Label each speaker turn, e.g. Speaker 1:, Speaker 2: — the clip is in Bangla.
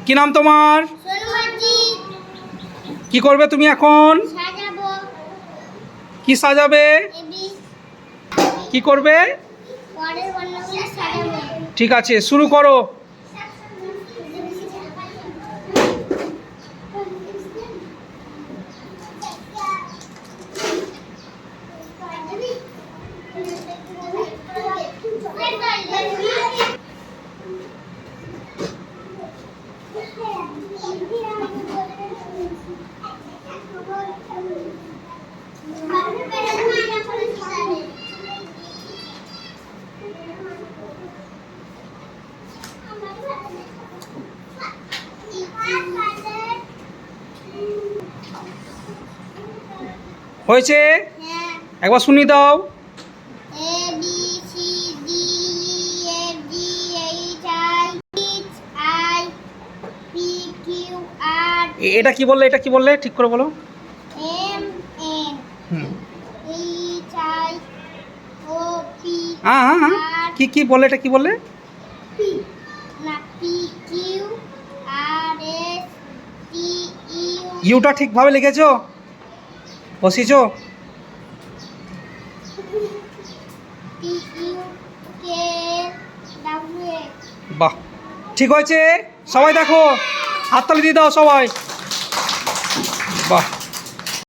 Speaker 1: কি নাম তোমার? কি করবে তুমি এখন? কি সাজাবে? কি করবে? ঠিক আছে, শুরু করো। হয়েছে? একবার শুনিয়ে দাও। এটা কি বললে? এটা কি বললে? ঠিক করে বলো। হ্যাঁ হ্যাঁ হ্যাঁ, কি কি বললে? এটা কি বললে? ইউটা ঠিকভাবে লিখেছো? বসিয়েছো? বাহ, ঠিক হয়েছে। সবাই দেখো, হাততালি দিয়ে দাও সবাই। বাহ।